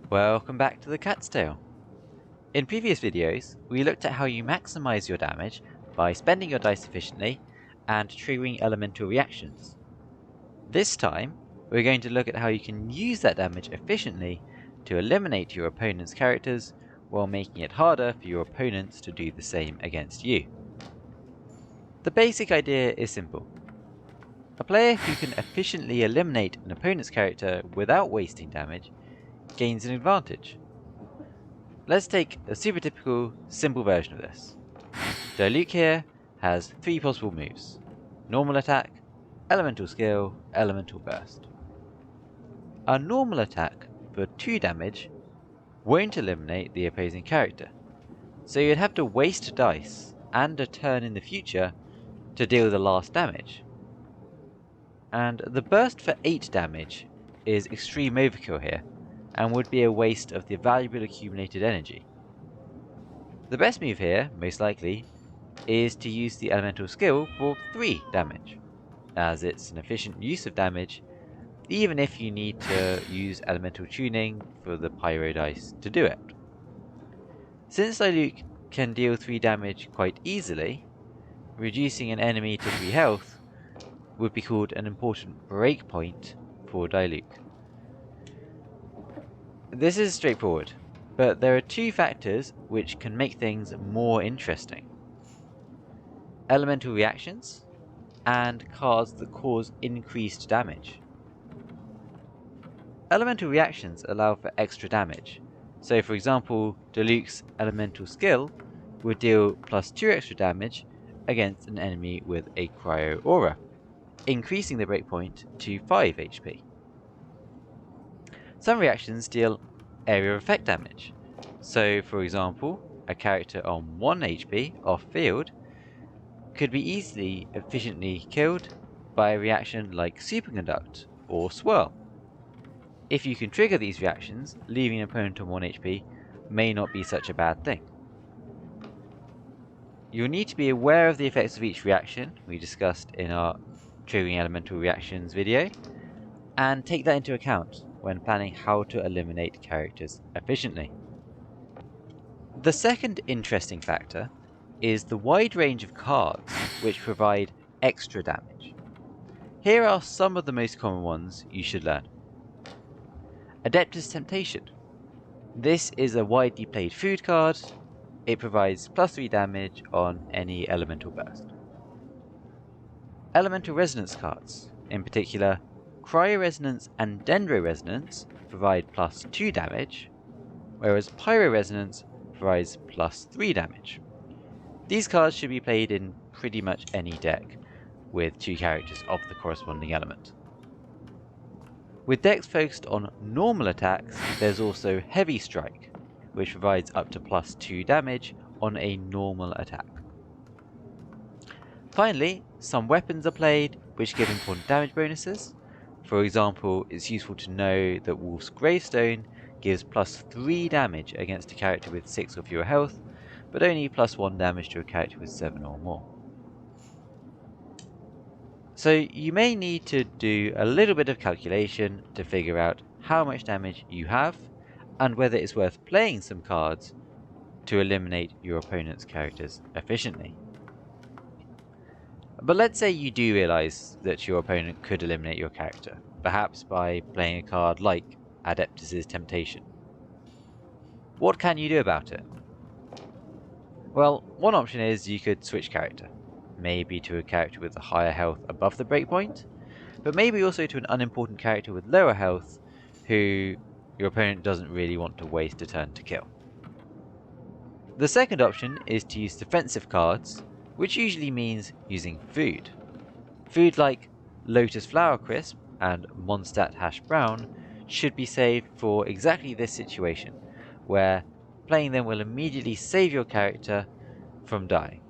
Welcome back to the Cat's Tail. In previous videos, we looked at how you maximize your damage by spending your dice efficiently and triggering elemental reactions. This time, we're going to look at how you can use that damage efficiently to eliminate your opponent's characters while making it harder for your opponents to do the same against you. The basic idea is simple. A player who can efficiently eliminate an opponent's character without wasting damage gains an advantage. Let's take a super typical, simple version of this. Luke here has 3 possible moves: normal attack, elemental skill, elemental burst. A normal attack for 2 damage won't eliminate the opposing character, so you'd have to waste dice and a turn in the future to deal the last damage. And the burst for 8 damage is extreme overkill here, and would be a waste of the valuable accumulated energy. The best move here, most likely, is to use the elemental skill for 3 damage, as it's an efficient use of damage, even if you need to use elemental tuning for the pyro dice to do it. Since Luke can deal 3 damage quite easily, reducing an enemy to 3 health would be called an important breakpoint for Diluc. This is straightforward, but there are 2 factors which can make things more interesting: elemental reactions and cards that cause increased damage. Elemental reactions allow for extra damage, so for example, Diluc's elemental skill would deal +2 extra damage against an enemy with a cryo aura, increasing the breakpoint to 5 HP. Some reactions deal area of effect damage, so for example, a character on 1 HP off field could be easily efficiently killed by a reaction like Superconduct or Swirl. If you can trigger these reactions, leaving an opponent on 1 HP may not be such a bad thing. You'll need to be aware of the effects of each reaction we discussed in our triggering elemental reactions video, and take that into account when planning how to eliminate characters efficiently. The second interesting factor is the wide range of cards which provide extra damage. Here are some of the most common ones you should learn. Adeptus Temptation. This is a widely played food card. It provides +3 damage on any elemental burst. Elemental Resonance cards, in particular Cryo Resonance and Dendro Resonance, provide +2 damage, whereas Pyro Resonance provides +3 damage. These cards should be played in pretty much any deck with 2 characters of the corresponding element. With decks focused on normal attacks, there's also Heavy Strike, which provides up to +2 damage on a normal attack. Finally, some weapons are played which give important damage bonuses. For example, it's useful to know that Wolf's Gravestone gives +3 damage against a character with 6 or fewer health, but only +1 damage to a character with 7 or more. So you may need to do a little bit of calculation to figure out how much damage you have, and whether it's worth playing some cards to eliminate your opponent's characters efficiently. But let's say you do realise that your opponent could eliminate your character, perhaps by playing a card like Adeptus' Temptation. What can you do about it? Well, one option is you could switch character, maybe to a character with a higher health above the breakpoint, but maybe also to an unimportant character with lower health who your opponent doesn't really want to waste a turn to kill. The second option is to use defensive cards, which usually means using food. Food like Lotus Flower Crisp and Mondstadt Hash Brown should be saved for exactly this situation, where playing them will immediately save your character from dying.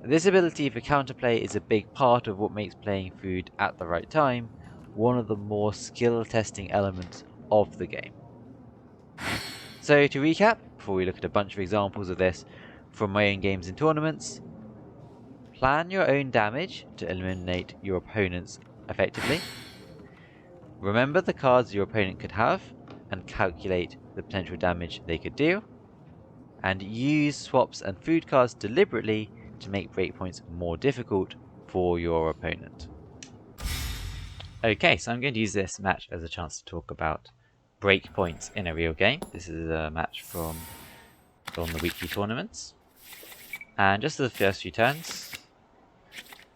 This ability for counterplay is a big part of what makes playing food at the right time one of the more skill testing elements of the game. So to recap, before we look at a bunch of examples of this from my own games and tournaments, plan your own damage to eliminate your opponent's effectively. Remember the cards your opponent could have, and calculate the potential damage they could deal, and use swaps and food cards deliberately to make breakpoints more difficult for your opponent. Okay, so I'm going to use this match as a chance to talk about breakpoints in a real game. This is a match from the weekly tournaments. And just for the first few turns,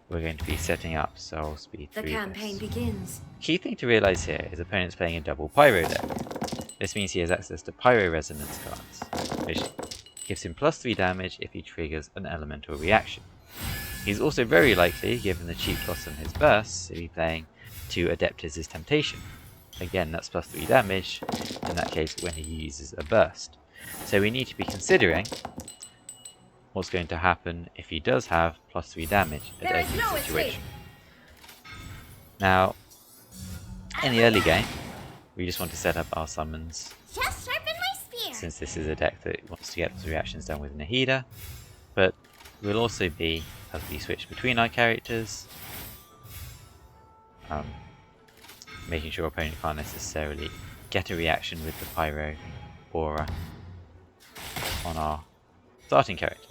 we're going to be setting up, so I'll speed through this. The campaign begins. Key thing to realise here is opponent's playing a double pyro deck. This means he has access to pyro resonance cards, which gives him +3 damage if he triggers an elemental reaction. He's also very likely, given the cheap cost on his bursts, to be playing 2 Adeptus' Temptation. Again, that's +3 damage, in that case when he uses a burst. So we need to be considering what's going to happen if he does have +3 damage at every situation. Now, in the early game, we just want to set up our summons, since this is a deck that wants to get those reactions done with Nahida, but we'll also be, as we switch between our characters, making sure our opponent can't necessarily get a reaction with the Pyro aura on our starting characters.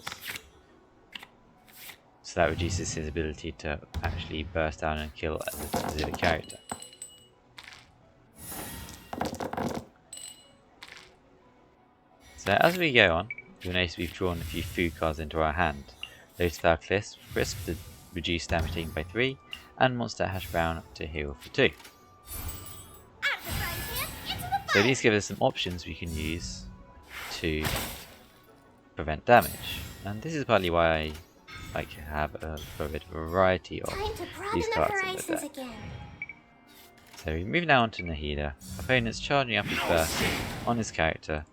So that reduces his ability to actually burst down and kill a specific character. So as we go on, you'll notice we've drawn a few food cards into our hand. Lotus Flower Crisp to reduce damage taken by 3, and Monster Hash Brown to heal for 2. So these give us some options we can use to prevent damage, and this is partly why I like to have a bit of a variety of these cards in the deck. So we move now on to Nahida. Opponent's charging up his burst on his character,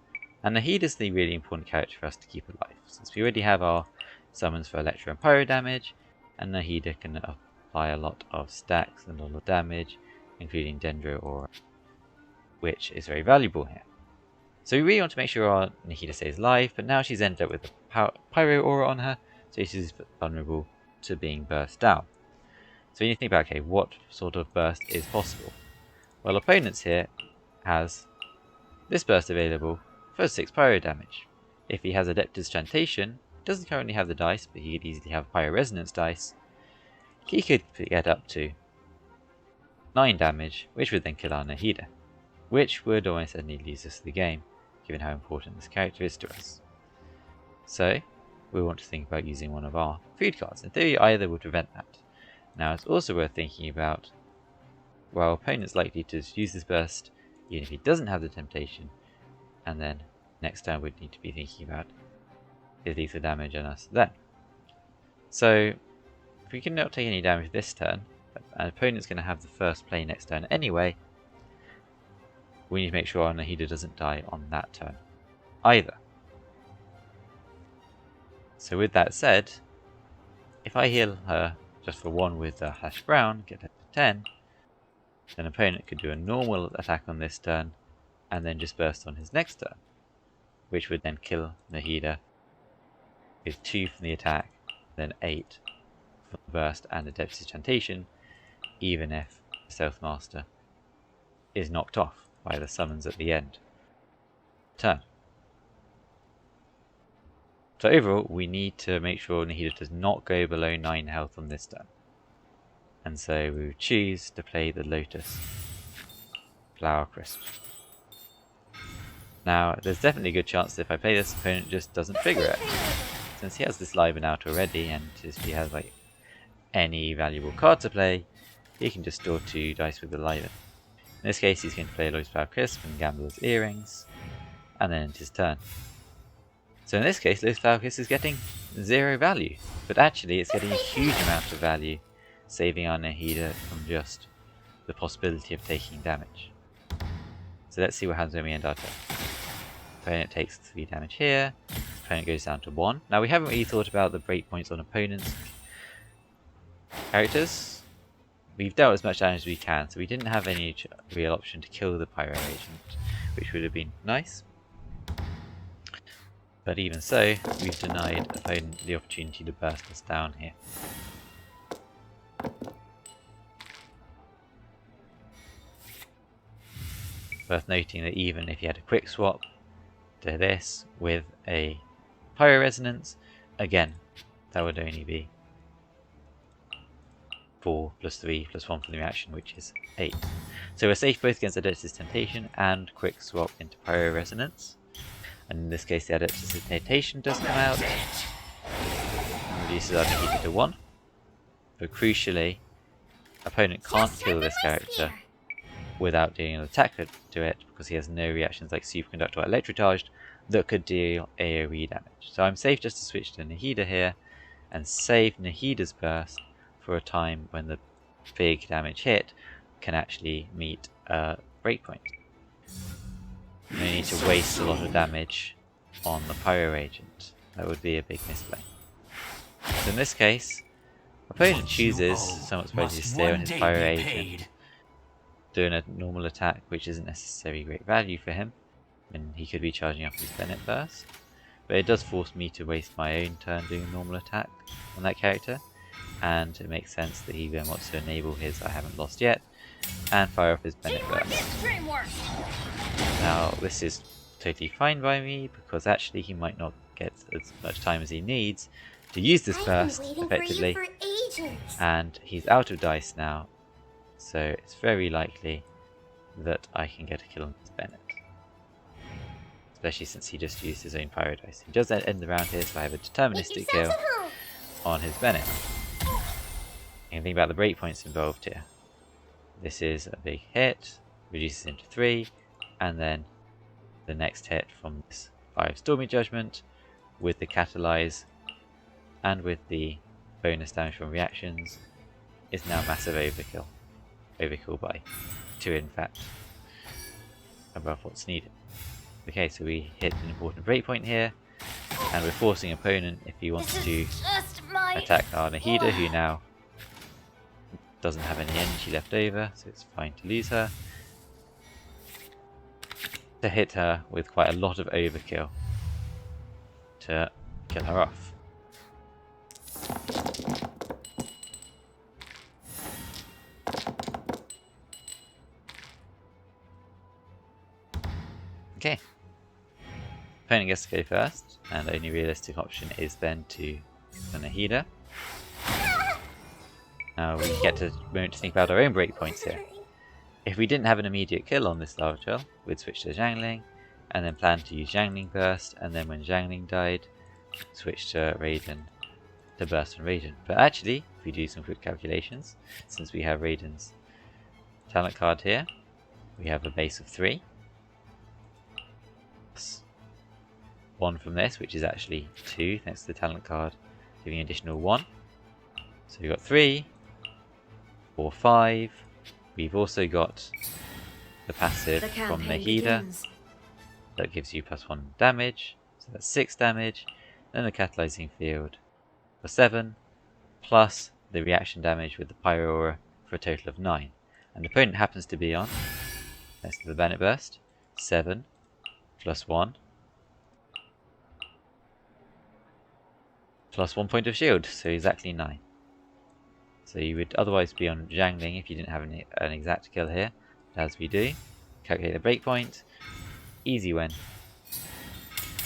and Nahida's the really important character for us to keep alive, since we already have our summons for Electro and Pyro damage, and Nahida can apply a lot of stacks and a lot of damage, including Dendro Aura, which is very valuable here. So we really want to make sure our Nahida stays alive, but now she's ended up with a Pyro Aura on her, so she's vulnerable to being burst down. So you need to think about, okay, what sort of burst is possible? Well, opponents here has this burst available for 6 Pyro damage. If he has Adeptus Chantation, doesn't currently have the dice, but he could easily have Pyro Resonance dice, he could get up to 9 damage, which would then kill our Nahida, which would almost certainly lose us the game, given how important this character is to us. So, we want to think about using one of our food cards. In theory, either would prevent that. Now, it's also worth thinking about, well, opponent's likely to use this burst, even if he doesn't have the temptation, and then next turn we'd need to be thinking about, is lethal damage on us then? So, if we can not take any damage this turn, and opponent's going to have the first play next turn anyway, we need to make sure our Nahida doesn't die on that turn either. So with that said, if I heal her just for 1 with the Hash Brown, get her to 10, then opponent could do a normal attack on this turn, and then just burst on his next turn, which would then kill Nahida with 2 from the attack, then 8 from the burst and the Adeptus Chantation, even if the Stealth Master is knocked off by the summons at the end turn. So overall, we need to make sure Nahida does not go below 9 health on this turn. And so we will choose to play the Lotus Flower Crisp. Now, there's definitely a good chance that if I play this, opponent just doesn't trigger it. Since he has this Liven out already, and if he has like any valuable card to play, he can just store 2 dice with the Liven. In this case, he's going to play Lotus Flower Crisp and Gambler's Earrings, and then end his turn. So in this case, Lotus Flower Crisp is getting 0 value, but actually it's getting a huge amount of value, saving our Nahida from just the possibility of taking damage. So let's see what happens when we end our turn. Opponent takes 3 damage here, opponent goes down to 1. Now we haven't really thought about the breakpoints on opponents' characters. We've dealt as much damage as we can, so we didn't have any real option to kill the Pyro Agent, which would have been nice. But even so, we've denied opponent the opportunity to burst us down here. Worth noting that even if you had a quick swap to this with a Pyro Resonance, again, that would only be 4 plus 3 plus 1 from the reaction, which is 8. So we're safe both against Adeptus Temptation and quick swap into Pyro Resonance. And in this case, the Adeptus Temptation does come out and reduces our Nahida to 1. But crucially, opponent can't kill this character without dealing an attack to it, because he has no reactions like Superconductor or Electrocharged that could deal AoE damage. So I'm safe just to switch to Nahida here and save Nahida's burst for a time when the big damage hit can actually meet a breakpoint. You don't need to waste a lot of damage on the Pyro Agent. That would be a big misplay. So in this case, opponent chooses somewhat supposedly to stay on his Pyro Agent, doing a normal attack which isn't necessarily great value for him, and he could be charging up his Bennett Burst, but it does force me to waste my own turn doing a normal attack on that character, and it makes sense that he then wants to enable his I haven't lost yet and fire up his Bennett Burst. Now this is totally fine by me, because actually he might not get as much time as he needs to use this burst effectively, and he's out of dice now, so it's very likely that I can get a kill on his Bennett. Especially since he just used his own Pyro dice. He does end the round here, so I have a deterministic kill on his Bennett. You can think about the breakpoints involved here. This is a big hit, reduces him to 3, and then the next hit from this 5 Stormy Judgment with the Catalyze and with the bonus damage from reactions is now massive overkill. Overkill by 2 in fact, above what's needed. Okay, so we hit an important breakpoint here, and we're forcing opponent, if he wants to attack our Nahida, who now doesn't have any energy left over, so it's fine to lose her, to hit her with quite a lot of overkill to kill her off. Okay. Opponent gets to go first, and the only realistic option is then to kill Nahida. Now we get to a moment to think about our own breakpoints here. If we didn't have an immediate kill on this Larvital, we'd switch to Zhangling, and then plan to use Zhangling Burst, and then when Zhangling died, switch to Raiden to burst on Raiden. But actually, if we do some quick calculations, since we have Raiden's talent card here, we have a base of 3. 1 from this, which is actually 2 thanks to the talent card, giving an additional 1. So we've got 3, 4, 5. We've also got the passive from Nahida that gives you +1 damage, so that's 6 damage. Then the catalyzing field for 7, plus the reaction damage with the Pyro Aura for a total of 9. And the opponent happens to be on, next to the Bennett Burst, 7 plus 1 plus 1 point of shield, so exactly 9. So you would otherwise be on Zhangling if you didn't have an exact kill here, but as we do, calculate the breakpoint, easy win.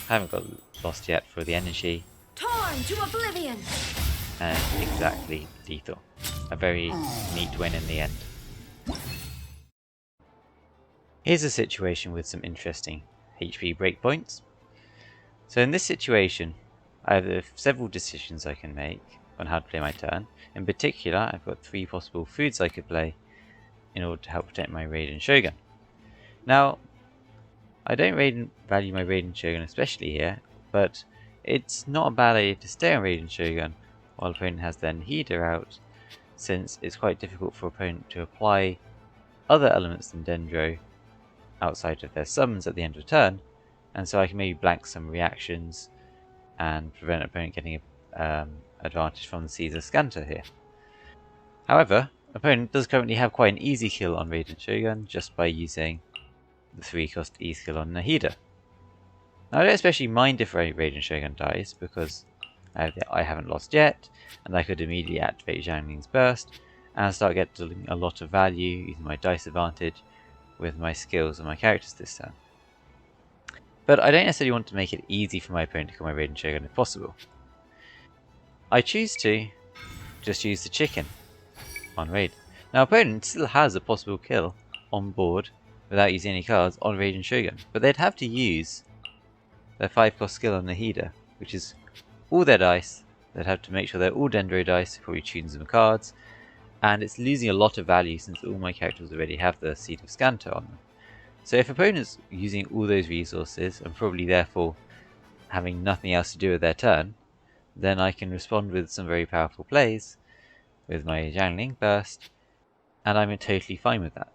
I haven't got lost yet for the energy, Torn to oblivion, and exactly lethal. A very neat win in the end. Here's a situation with some interesting HP breakpoints. So in this situation, I have several decisions I can make on how to play my turn. In particular, I've got 3 possible foods I could play in order to help protect my Raiden Shogun. Now, I don't value my Raiden Shogun especially here, but it's not a bad idea to stay on Raiden Shogun while opponent has their Nahida out, since it's quite difficult for opponent to apply other elements than Dendro outside of their summons at the end of turn, and so I can maybe blank some reactions and prevent opponent getting advantage from the Caesar Scanter here. However, opponent does currently have quite an easy kill on Raiden Shogun just by using the 3-cost E skill on Nahida. Now I don't especially mind if Raiden Shogun dies, because I haven't lost yet, and I could immediately activate Zhangling's Burst and start getting a lot of value using my dice advantage with my skills and my characters this turn. But I don't necessarily want to make it easy for my opponent to kill my Raiden Shogun if possible. I choose to just use the chicken on Raiden. Now opponent still has a possible kill on board without using any cards on Raiden Shogun, but they'd have to use their 5-cost skill on Nahida, which is all their dice. They'd have to make sure they're all Dendro dice before we choose them cards, and it's losing a lot of value since all my characters already have the Seed of Scanto on them. So if opponents using all those resources and probably therefore having nothing else to do with their turn, then I can respond with some very powerful plays with my Jiangling Burst, and I'm totally fine with that.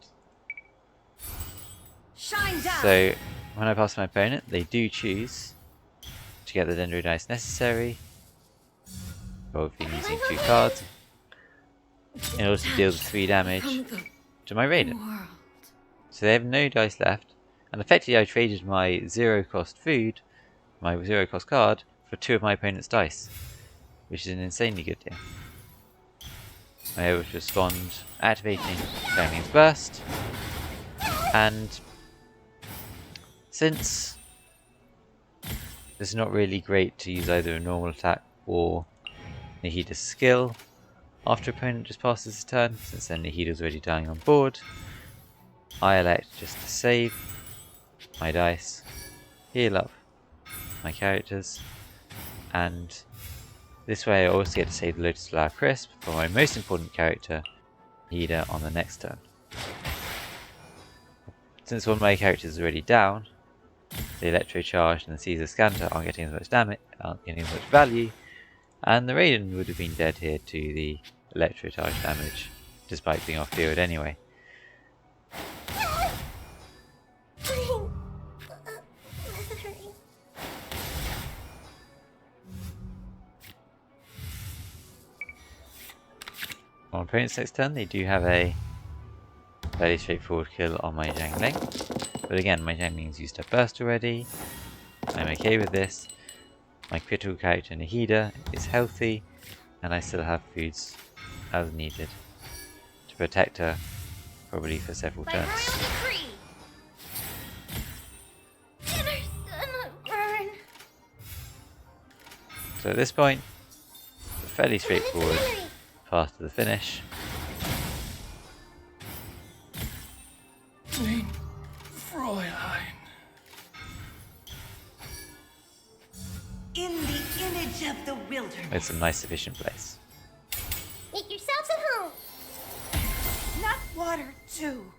Shine down. So when I pass my opponent, they do choose to get the Dendro dice necessary, probably using 2 cards, in order to deal the 3 damage to my Raiden. So they have no dice left, and effectively I traded my 0-cost food, my 0-cost card, for 2 of my opponent's dice, which is an insanely good deal. I'm able to respond activating Jiangling's Burst, and since it's not really great to use either a normal attack or Nahida's skill after opponent just passes his turn, since then Nahida's already dying on board, I elect just to save my dice, heal up my characters, and this way I also get to save the Lotus Flower Crisp for my most important character, Nahida, on the next turn. Since one of my characters is already down, the Electro Charge and the Caesar Scanter aren't getting as much damage, aren't getting as much value, and the Raiden would have been dead here to the Electro Charge damage, despite being off field anyway. On opponent's next turn, they do have a fairly straightforward kill on my Jiangling, but again, my Jiangling's used up burst already. I'm okay with this. My critical character Nahida is healthy, and I still have foods as needed to protect her, probably for several turns. So at this point, it's a fairly straightforward path to the finish. In the image of the wilderness. With some nice efficient plays. Make yourselves at home. Not water too.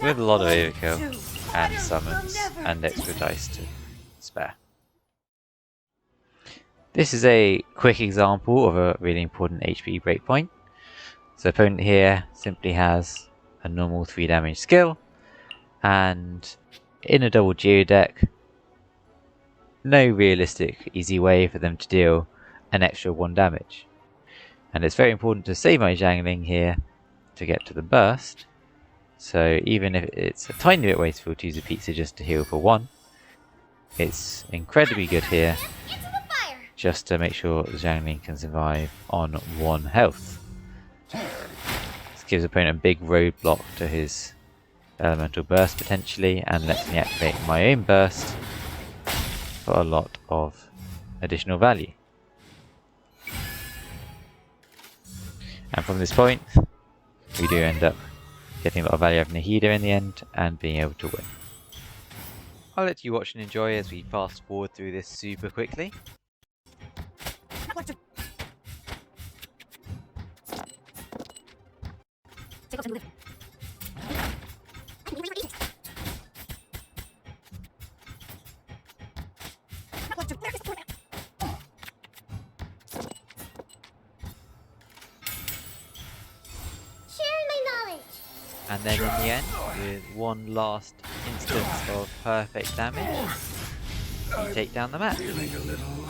With a lot of overkill and summons and extra dice to spare. This is a quick example of a really important HP breakpoint. So opponent here simply has a normal 3 damage skill, and in a double Geo deck, no realistic easy way for them to deal an extra 1 damage. And it's very important to save my Jiangling here to get to the burst. So even if it's a tiny bit wasteful to use a pizza just to heal for 1, it's incredibly good here just to make sure the Jiangling can survive on 1 health. This gives the opponent a big roadblock to his elemental burst potentially, and lets me activate my own burst for a lot of additional value. And from this point, we do end up getting a lot of value out of Nahida in the end, and being able to win. I'll let you watch and enjoy as we fast forward through this super quickly. And then in the end, with one last instance of perfect damage, you take down the map. Feeling a little